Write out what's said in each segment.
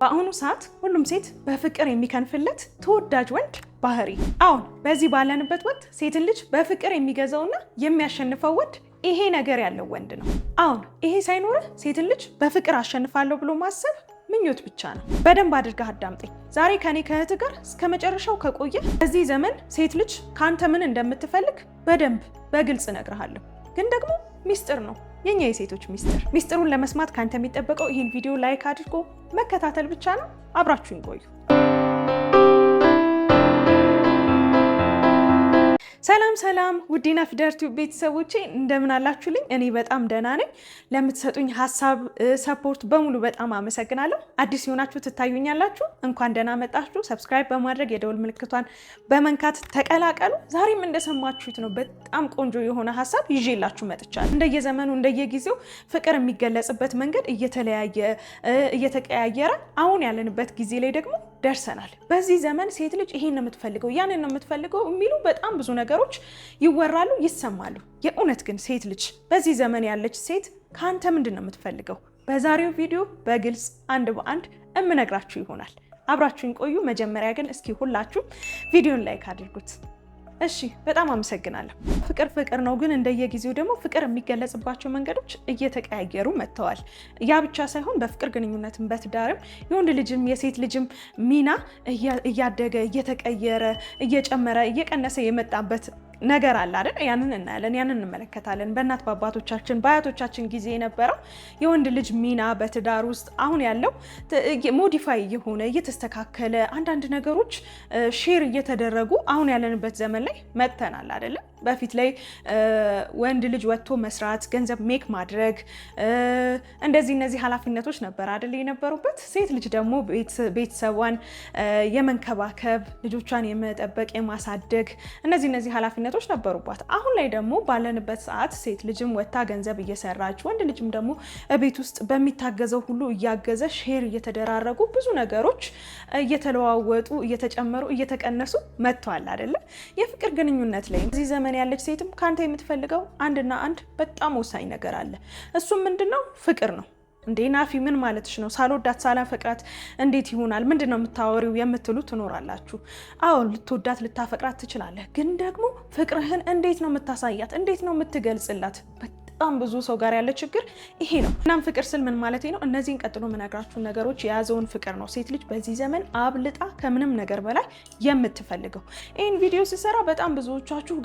በአሁኑ ሰዓት ሁሉም ሴት በፍቅር የሚከንፍለት ተወዳጅ ወንድ ባህሪ። አሁን በዚህ ባለንበት ወቅት ሴትን ልጅ በፍቅር የሚገዛውና የሚያሸንፈው ወንድ ይሄ ነገር ያለው ወንድ ነው። አሁን ይሄ ሳይኖርህ ሴትን ልጅ በፍቅር አሸንፋለሁ ብሎ ማሰብ ምኞት ብቻ ነው። በደንብ አድርገህ አዳምጠኝ። ዛሬ ከኔ ከእህት ጋር እስከ መጨረሻው ከቆየ በዚህ ዘመን ሴት ልጅ ካንተ ምን እንደምትፈልግ በደንብ በግልጽ እነግርሃለሁ። ግን ደግሞ ሚስጥር ነው፣ የኛ የሴቶች ሚስጥር። ሚስጥሩን ለመስማት ካንተ የሚጠበቀው ይህን ቪዲዮ ላይክ አድርጎ መከታተል ብቻ ነው። አብራችሁኝ ቆዩ። ሰላም ሰላም ውዲና ፊደር ቲዩብ ቤተሰቦቼ እንደምን አላችሁልኝ? እኔ በጣም ደህና ነኝ። ለምትሰጡኝ ሀሳብ ሰፖርት በሙሉ በጣም አመሰግናለሁ። አዲስ የሆናችሁ ትታዩኛላችሁ፣ እንኳን ደህና መጣችሁ። ሰብስክራይብ በማድረግ የደውል ምልክቷን በመንካት ተቀላቀሉ። ዛሬም እንደሰማችሁት ነው በጣም ቆንጆ የሆነ ሀሳብ ይዤላችሁ መጥቻለሁ። እንደየዘመኑ እንደየጊዜው ፍቅር የሚገለጽበት መንገድ እየተቀያየረ አሁን ያለንበት ጊዜ ላይ ደግሞ ደርሰናል። በዚህ ዘመን ሴት ልጅ ይሄን ነው የምትፈልገው፣ ያንን ነው የምትፈልገው የሚሉ በጣም ብዙ ነገሮች ይወራሉ፣ ይሰማሉ። የእውነት ግን ሴት ልጅ በዚህ ዘመን ያለች ሴት ካንተ ምንድን ነው የምትፈልገው? በዛሬው ቪዲዮ በግልጽ አንድ በአንድ እምነግራችሁ ይሆናል። አብራችሁን ቆዩ። መጀመሪያ ግን እስኪ ሁላችሁ ቪዲዮን ላይክ አድርጉት። እሺ፣ በጣም አመሰግናለሁ። ፍቅር ነው፣ ግን እንደየጊዜው ደግሞ ፍቅር የሚገለጽባቸው መንገዶች እየተቀያየሩ መጥተዋል። ያ ብቻ ሳይሆን በፍቅር ግንኙነትም በትዳርም የወንድ ልጅም የሴት ልጅም ሚና እያደገ እየተቀየረ እየጨመረ እየቀነሰ የመጣበት ነገር አለ አይደል? ያንን እናያለን፣ ያንን እንመለከታለን። በእናት በአባቶቻችን በአያቶቻችን ጊዜ የነበረው የወንድ ልጅ ሚና በትዳር ውስጥ አሁን ያለው ሞዲፋይ እየሆነ እየተስተካከለ አንዳንድ ነገሮች ሼር እየተደረጉ አሁን ያለንበት ዘመን ላይ መጥተናል አይደለም? በፊት ላይ ወንድ ልጅ ወጥቶ መስራት፣ ገንዘብ ሜክ ማድረግ እነዚህ ኃላፊነቶች ነበር አይደል የነበሩበት። ሴት ልጅ ደግሞ ቤተሰቧን የመንከባከብ ልጆቿን የመጠበቅ የማሳደግ እነዚህ ኃላፊነቶች ነበሩባት። አሁን ላይ ደግሞ ባለንበት ሰዓት ሴት ልጅም ወጥታ ገንዘብ እየሰራች ወንድ ልጅም ደግሞ ቤት ውስጥ በሚታገዘው ሁሉ እያገዘ ሼር እየተደራረጉ ብዙ ነገሮች እየተለዋወጡ እየተጨመሩ እየተቀነሱ መጥተዋል አይደለ? የፍቅር ግንኙነት ላይ እዚህ ዘመን ያለች ሴትም ካንተ የምትፈልገው አንድና አንድ በጣም ወሳኝ ነገር አለ። እሱም ምንድነው? ፍቅር ነው። እንዴ ናፊ ምን ማለትሽ ነው? ሳልወዳት ሳላፈቅራት እንዴት ይሆናል? ምንድነው የምታወሪው የምትሉ ትኖራላችሁ። አዎ ልትወዳት ልታፈቅራት ትችላለህ። ግን ደግሞ ፍቅርህን እንዴት ነው የምታሳያት? እንዴት ነው የምትገልጽላት? በጣም ብዙ ሰው ጋር ያለ ችግር ይሄ ነው። እናም ፍቅር ስል ምን ማለት ነው? እነዚህን ቀጥሎ የምነግራችሁን ነገሮች የያዘውን ፍቅር ነው ሴት ልጅ በዚህ ዘመን አብልጣ ከምንም ነገር በላይ የምትፈልገው። ይህን ቪዲዮ ሲሰራ በጣም ብዙዎቻችሁ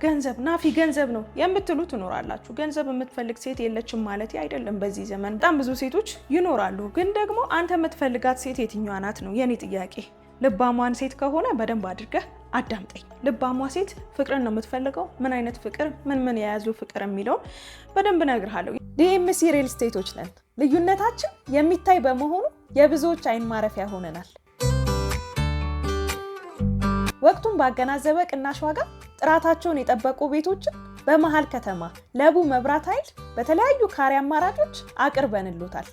ገንዘብ ናፊ ገንዘብ ነው የምትሉ ትኖራላችሁ። ገንዘብ የምትፈልግ ሴት የለችም ማለት አይደለም። በዚህ ዘመን በጣም ብዙ ሴቶች ይኖራሉ። ግን ደግሞ አንተ የምትፈልጋት ሴት የትኛዋ ናት ነው የኔ ጥያቄ። ልባሟን ሴት ከሆነ በደንብ አድርገህ አዳምጠኝ። ልባሟ ሴት ፍቅርን ነው የምትፈልገው። ምን አይነት ፍቅር፣ ምን የያዙ ፍቅር የሚለውን በደንብ እነግርሃለሁ። ዲኤምሲ ሪል ስቴቶች ነን። ልዩነታችን የሚታይ በመሆኑ የብዙዎች አይን ማረፊያ ሆነናል። ወቅቱን ባገናዘበ ቅናሽ ዋጋ ጥራታቸውን የጠበቁ ቤቶችን በመሃል ከተማ ለቡ መብራት ኃይል በተለያዩ ካሬ አማራጮች አቅርበንሎታል።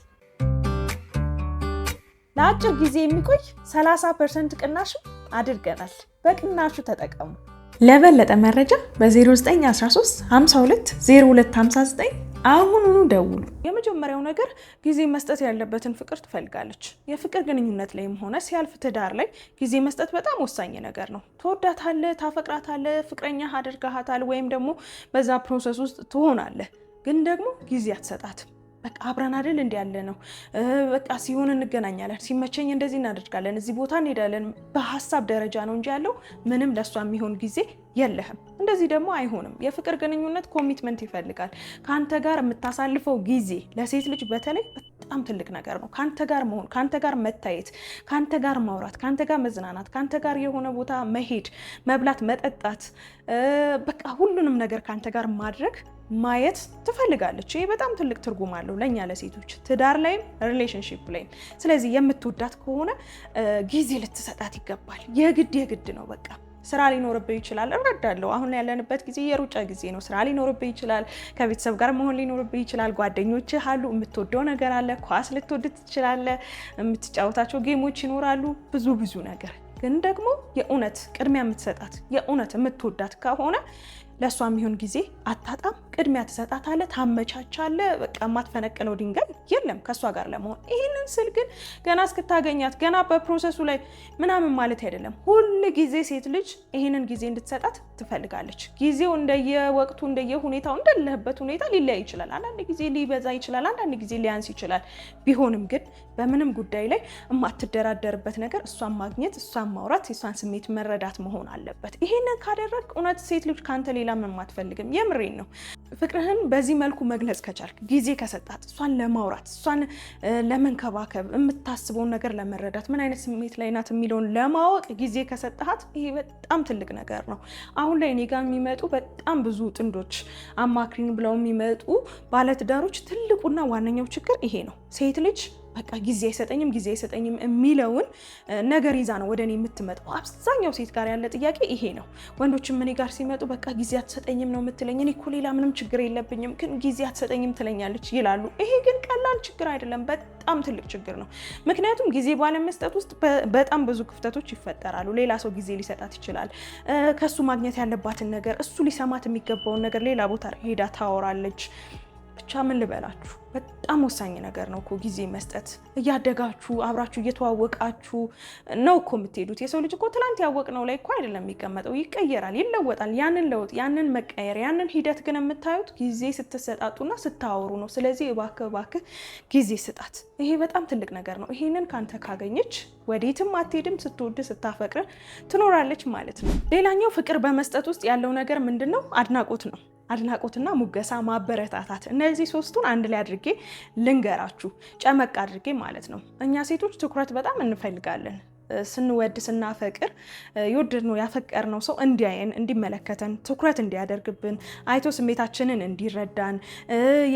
ለአጭር ጊዜ የሚቆይ 30% ቅናሽ አድርገናል። በቅናሹ ተጠቀሙ። ለበለጠ መረጃ በ0913 52 0259 አሁኑኑ ደውሉ። የመጀመሪያው ነገር ጊዜ መስጠት ያለበትን ፍቅር ትፈልጋለች። የፍቅር ግንኙነት ላይም ሆነ ሲያልፍ ትዳር ላይ ጊዜ መስጠት በጣም ወሳኝ ነገር ነው። ትወዳታለህ፣ ታፈቅራታለህ፣ ፍቅረኛ አድርጋሃታል ወይም ደግሞ በዛ ፕሮሰስ ውስጥ ትሆናለህ። ግን ደግሞ ጊዜ አትሰጣትም። በቃ አብረን አይደል እንዲ ያለ ነው። በቃ ሲሆን እንገናኛለን፣ ሲመቸኝ እንደዚህ እናደርጋለን፣ እዚህ ቦታ እንሄዳለን። በሀሳብ ደረጃ ነው እንጂ ያለው ምንም ለሷ የሚሆን ጊዜ የለህም። እንደዚህ ደግሞ አይሆንም። የፍቅር ግንኙነት ኮሚትመንት ይፈልጋል። ካንተ ጋር የምታሳልፈው ጊዜ ለሴት ልጅ በተለይ በጣም ትልቅ ነገር ነው። ካንተ ጋር መሆን፣ ካንተ ጋር መታየት፣ ካንተ ጋር ማውራት፣ ካንተ ጋር መዝናናት፣ ካንተ ጋር የሆነ ቦታ መሄድ፣ መብላት፣ መጠጣት፣ በቃ ሁሉንም ነገር ካንተ ጋር ማድረግ ማየት ትፈልጋለች። ይሄ በጣም ትልቅ ትርጉም አለው ለኛ ለሴቶች ትዳር ላይም ሪሌሽንሺፕ ላይም። ስለዚህ የምትወዳት ከሆነ ጊዜ ልትሰጣት ይገባል። የግድ ነው። በቃ ስራ ሊኖርብህ ይችላል፣ እረዳለሁ። አሁን ያለንበት ጊዜ የሩጫ ጊዜ ነው። ስራ ሊኖርብህ ይችላል፣ ከቤተሰብ ጋር መሆን ሊኖርብህ ይችላል፣ ጓደኞችህ አሉ፣ የምትወደው ነገር አለ፣ ኳስ ልትወድ ትችላለህ፣ የምትጫወታቸው ጌሞች ይኖራሉ፣ ብዙ ነገር። ግን ደግሞ የእውነት ቅድሚያ የምትሰጣት የእውነት የምትወዳት ከሆነ ለሷ የሚሆን ጊዜ አታጣም። ቅድሚያ ትሰጣታለህ፣ ታመቻቻለህ። በቃ የማትፈነቅለው ድንጋይ የለም ከሷ ጋር ለመሆን። ይህንን ስል ግን ገና እስክታገኛት ገና በፕሮሰሱ ላይ ምናምን ማለት አይደለም። ሁል ጊዜ ሴት ልጅ ይህንን ጊዜ እንድትሰጣት ትፈልጋለች። ጊዜው እንደየወቅቱ እንደየሁኔታው እንዳለህበት ሁኔታ ሊለያይ ይችላል። አንዳንድ ጊዜ ሊበዛ ይችላል፣ አንዳንድ ጊዜ ሊያንስ ይችላል። ቢሆንም ግን በምንም ጉዳይ ላይ የማትደራደርበት ነገር እሷን ማግኘት፣ እሷን ማውራት፣ የእሷን ስሜት መረዳት መሆን አለበት። ይሄንን ካደረግ እውነት ሴት ልጅ ካንተ ሌላ ምንም አትፈልግም። የምሬን ነው። ፍቅርህን በዚህ መልኩ መግለጽ ከቻልክ፣ ጊዜ ከሰጣት፣ እሷን ለማውራት፣ እሷን ለመንከባከብ፣ የምታስበውን ነገር ለመረዳት፣ ምን አይነት ስሜት ላይ ናት የሚለውን ለማወቅ ጊዜ ከሰጣት፣ ይሄ በጣም ትልቅ ነገር ነው። አሁን ላይ እኔ ጋር የሚመጡ በጣም ብዙ ጥንዶች አማክሪን ብለው የሚመጡ ባለትዳሮች ትልቁና ዋነኛው ችግር ይሄ ነው። ሴት ልጅ በቃ ጊዜ አይሰጠኝም የሚለውን ነገር ይዛ ነው ወደ እኔ የምትመጣው። አብዛኛው ሴት ጋር ያለ ጥያቄ ይሄ ነው። ወንዶችም እኔ ጋር ሲመጡ በቃ ጊዜ አትሰጠኝም ነው የምትለኝ፣ እኔ እኮ ሌላ ምንም ችግር የለብኝም ግን ጊዜ አትሰጠኝም ትለኛለች ይላሉ። ይሄ ግን ቀላል ችግር አይደለም፣ በጣም ትልቅ ችግር ነው። ምክንያቱም ጊዜ ባለመስጠት ውስጥ በጣም ብዙ ክፍተቶች ይፈጠራሉ። ሌላ ሰው ጊዜ ሊሰጣት ይችላል። ከሱ ማግኘት ያለባትን ነገር፣ እሱ ሊሰማት የሚገባውን ነገር ሌላ ቦታ ሄዳ ታወራለች። ብቻ ምን ልበላችሁ፣ በጣም ወሳኝ ነገር ነው እኮ ጊዜ መስጠት። እያደጋችሁ አብራችሁ እየተዋወቃችሁ ነው እኮ የምትሄዱት። የሰው ልጅ እኮ ትላንት ያወቅነው ላይ እኮ አይደለም የሚቀመጠው፣ ይቀየራል፣ ይለወጣል። ያንን ለውጥ፣ ያንን መቀየር፣ ያንን ሂደት ግን የምታዩት ጊዜ ስትሰጣጡና ስታወሩ ነው። ስለዚህ እባክህ ጊዜ ስጣት። ይሄ በጣም ትልቅ ነገር ነው። ይሄንን ካንተ ካገኘች ወዴትም አትሄድም። ስትወድ ስታፈቅር ትኖራለች ማለት ነው። ሌላኛው ፍቅር በመስጠት ውስጥ ያለው ነገር ምንድን ነው? አድናቆት ነው። አድናቆትና ሙገሳ፣ ማበረታታት፣ እነዚህ ሶስቱን አንድ ላይ አድርጌ ልንገራችሁ፣ ጨመቅ አድርጌ ማለት ነው። እኛ ሴቶች ትኩረት በጣም እንፈልጋለን። ስንወድ ስናፈቅር የወደድነው ያፈቀርነው ሰው እንዲያየን፣ እንዲመለከተን፣ ትኩረት እንዲያደርግብን፣ አይቶ ስሜታችንን እንዲረዳን፣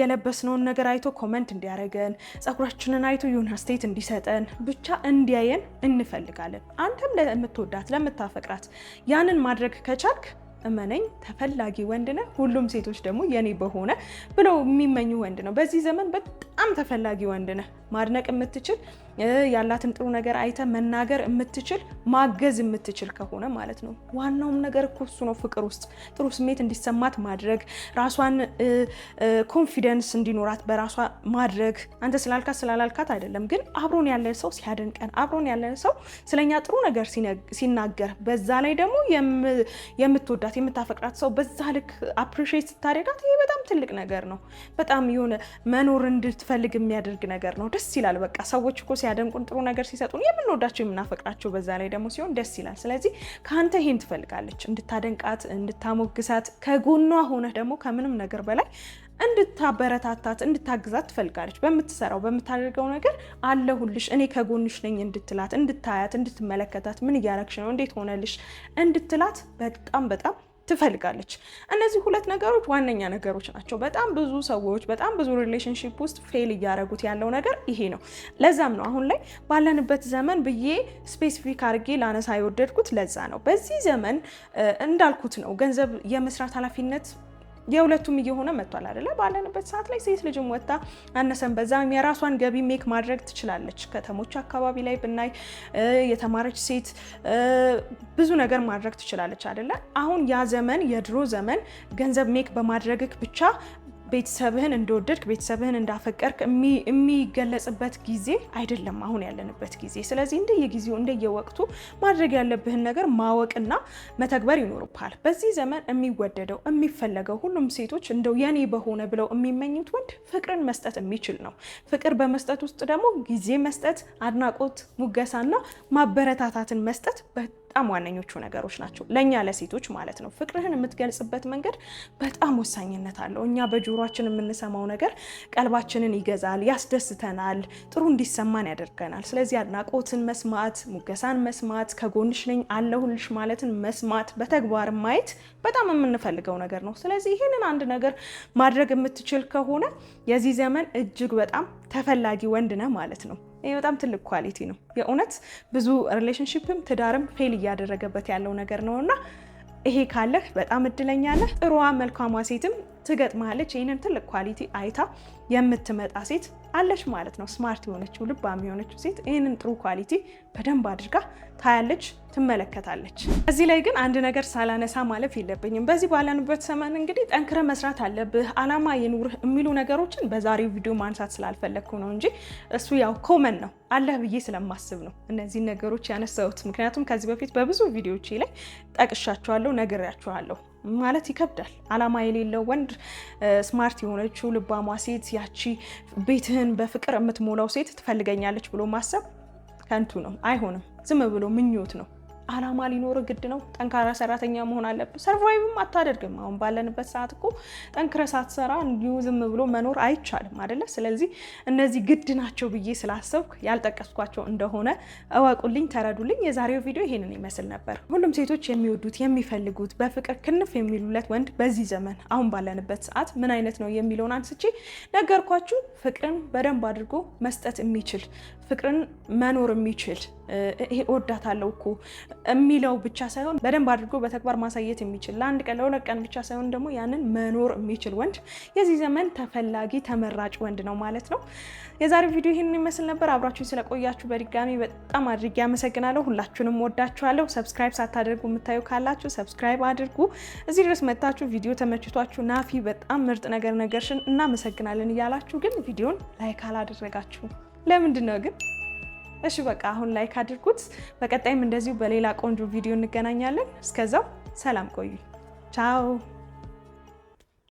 የለበስነውን ነገር አይቶ ኮመንት እንዲያደርገን፣ ፀጉራችንን አይቶ የሆነ አስተያየት እንዲሰጠን፣ ብቻ እንዲያየን እንፈልጋለን። አንተም ለምትወዳት ለምታፈቅራት ያንን ማድረግ ከቻልክ እመነኝ ተፈላጊ ወንድ ነህ። ሁሉም ሴቶች ደግሞ የኔ በሆነ ብለው የሚመኙ ወንድ ነው። በዚህ ዘመን በጣም ተፈላጊ ወንድ ነህ። ማድነቅ የምትችል ያላትን ጥሩ ነገር አይተ መናገር የምትችል ማገዝ የምትችል ከሆነ ማለት ነው። ዋናውም ነገር እኮ እሱ ነው። ፍቅር ውስጥ ጥሩ ስሜት እንዲሰማት ማድረግ፣ ራሷን ኮንፊደንስ እንዲኖራት በራሷ ማድረግ። አንተ ስላልካት ስላላልካት አይደለም፣ ግን አብሮን ያለ ሰው ሲያደንቀን፣ አብሮን ያለ ሰው ስለኛ ጥሩ ነገር ሲናገር፣ በዛ ላይ ደግሞ የምትወዳት የምታፈቅራት ሰው በዛ ልክ አፕሪሺየት ስታደርጋት፣ ይሄ በጣም ትልቅ ነገር ነው። በጣም የሆነ መኖር እንድትፈልግ የሚያደርግ ነገር ነው። ደስ ይላል። በቃ ሰዎች እኮ ሲያደንቁን፣ ጥሩ ነገር ሲሰጡን የምንወዳቸው የምናፈቅራቸው በዛ ላይ ደግሞ ሲሆን ደስ ይላል። ስለዚህ ከአንተ ይሄን ትፈልጋለች፣ እንድታደንቃት፣ እንድታሞግሳት፣ ከጎኗ ሆነህ ደግሞ ከምንም ነገር በላይ እንድታበረታታት፣ እንድታግዛት ትፈልጋለች። በምትሰራው በምታደርገው ነገር አለሁልሽ፣ እኔ ከጎንሽ ነኝ እንድትላት፣ እንድታያት፣ እንድትመለከታት፣ ምን እያረግሽ ነው፣ እንዴት ሆነልሽ እንድትላት በጣም ትፈልጋለች። እነዚህ ሁለት ነገሮች ዋነኛ ነገሮች ናቸው። በጣም ብዙ ሰዎች በጣም ብዙ ሪሌሽንሺፕ ውስጥ ፌል እያደረጉት ያለው ነገር ይሄ ነው። ለዛም ነው አሁን ላይ ባለንበት ዘመን ብዬ ስፔሲፊክ አድርጌ ላነሳ የወደድኩት ለዛ ነው። በዚህ ዘመን እንዳልኩት ነው ገንዘብ የመስራት ኃላፊነት የሁለቱም እየሆነ መጥቷል አይደለ? ባለንበት ሰዓት ላይ ሴት ልጅም ወጣ አነሰን በዛም የራሷን ገቢ ሜክ ማድረግ ትችላለች። ከተሞች አካባቢ ላይ ብናይ የተማረች ሴት ብዙ ነገር ማድረግ ትችላለች አይደለ? አሁን ያ ዘመን የድሮ ዘመን ገንዘብ ሜክ በማድረግክ ብቻ ቤተሰብህን እንደወደድክ ቤተሰብህን እንዳፈቀርክ የሚገለጽበት ጊዜ አይደለም አሁን ያለንበት ጊዜ። ስለዚህ እንደየጊዜው እንደየወቅቱ ማድረግ ያለብህን ነገር ማወቅና መተግበር ይኖርብሃል። በዚህ ዘመን የሚወደደው የሚፈለገው ሁሉም ሴቶች እንደው የኔ በሆነ ብለው የሚመኙት ወንድ ፍቅርን መስጠት የሚችል ነው። ፍቅር በመስጠት ውስጥ ደግሞ ጊዜ መስጠት፣ አድናቆት፣ ሙገሳና ማበረታታትን መስጠት በጣም ዋነኞቹ ነገሮች ናቸው ለኛ ለሴቶች ማለት ነው። ፍቅርህን የምትገልጽበት መንገድ በጣም ወሳኝነት አለው። እኛ በጆሮአችን የምንሰማው ነገር ቀልባችንን ይገዛል፣ ያስደስተናል፣ ጥሩ እንዲሰማን ያደርገናል። ስለዚህ አድናቆትን መስማት፣ ሙገሳን መስማት፣ ከጎንሽ ነኝ አለሁልሽ ማለትን መስማት፣ በተግባር ማየት በጣም የምንፈልገው ነገር ነው። ስለዚህ ይህንን አንድ ነገር ማድረግ የምትችል ከሆነ የዚህ ዘመን እጅግ በጣም ተፈላጊ ወንድ ነህ ማለት ነው። ይሄ በጣም ትልቅ ኳሊቲ ነው። የእውነት ብዙ ሪሌሽንሺፕም ትዳርም ፌል እያደረገበት ያለው ነገር ነውና ይሄ ካለህ በጣም እድለኛ ነህ። ጥሩዋ መልካሟ ሴትም ትገጥማለች። ይህንን ትልቅ ኳሊቲ አይታ የምትመጣ ሴት አለች ማለት ነው። ስማርት የሆነችው ልባም የሆነችው ሴት ይህንን ጥሩ ኳሊቲ በደንብ አድርጋ ታያለች፣ ትመለከታለች። እዚህ ላይ ግን አንድ ነገር ሳላነሳ ማለፍ የለብኝም። በዚህ ባለንበት ዘመን እንግዲህ ጠንክረ መስራት አለብህ፣ አላማ ይኑርህ የሚሉ ነገሮችን በዛሬው ቪዲዮ ማንሳት ስላልፈለግኩ ነው እንጂ እሱ ያው ኮመን ነው አለህ ብዬ ስለማስብ ነው እነዚህን ነገሮች ያነሳሁት። ምክንያቱም ከዚህ በፊት በብዙ ቪዲዮዎች ላይ ጠቅሻቸዋለሁ፣ ነግሬያቸዋለሁ። ማለት ይከብዳል። አላማ የሌለው ወንድ ስማርት የሆነችው ልባሟ ሴት ያቺ ቤትህን በፍቅር የምትሞላው ሴት ትፈልገኛለች ብሎ ማሰብ ከንቱ ነው፣ አይሆንም። ዝም ብሎ ምኞት ነው። አላማ ሊኖር ግድ ነው። ጠንካራ ሰራተኛ መሆን አለብህ። ሰርቫይቭም አታደርግም። አሁን ባለንበት ሰዓት እኮ ጠንክረ ሳትሰራ እንዲሁ ዝም ብሎ መኖር አይቻልም አይደለ? ስለዚህ እነዚህ ግድ ናቸው ብዬ ስላሰብኩ ያልጠቀስኳቸው እንደሆነ እወቁልኝ፣ ተረዱልኝ። የዛሬው ቪዲዮ ይሄንን ይመስል ነበር። ሁሉም ሴቶች የሚወዱት የሚፈልጉት በፍቅር ክንፍ የሚሉለት ወንድ በዚህ ዘመን አሁን ባለንበት ሰዓት ምን አይነት ነው የሚለውን አንስቼ ነገርኳችሁ። ፍቅርን በደንብ አድርጎ መስጠት የሚችል ፍቅርን መኖር የሚችል ይሄ እወዳታለሁ እኮ የሚለው ብቻ ሳይሆን በደንብ አድርጎ በተግባር ማሳየት የሚችል ለአንድ ቀን ለሁለት ቀን ብቻ ሳይሆን ደግሞ ያንን መኖር የሚችል ወንድ የዚህ ዘመን ተፈላጊ ተመራጭ ወንድ ነው ማለት ነው። የዛሬው ቪዲዮ ይህንን ይመስል ነበር። አብራችሁኝ ስለቆያችሁ በድጋሚ በጣም አድርጌ አመሰግናለሁ። ሁላችሁንም ወዳችኋለሁ። ሰብስክራይብ ሳታደርጉ የምታዩ ካላችሁ ሰብስክራይብ አድርጉ። እዚህ ድረስ መጣችሁ ቪዲዮ ተመችቷችሁ ናፊ በጣም ምርጥ ነገር ነገርሽን እናመሰግናለን እያላችሁ ግን ቪዲዮን ላይክ አላደረጋችሁ ለምንድን ነው ግን? እሺ በቃ አሁን ላይክ አድርጉት። በቀጣይም እንደዚሁ በሌላ ቆንጆ ቪዲዮ እንገናኛለን። እስከዛው ሰላም ቆዩ። ቻው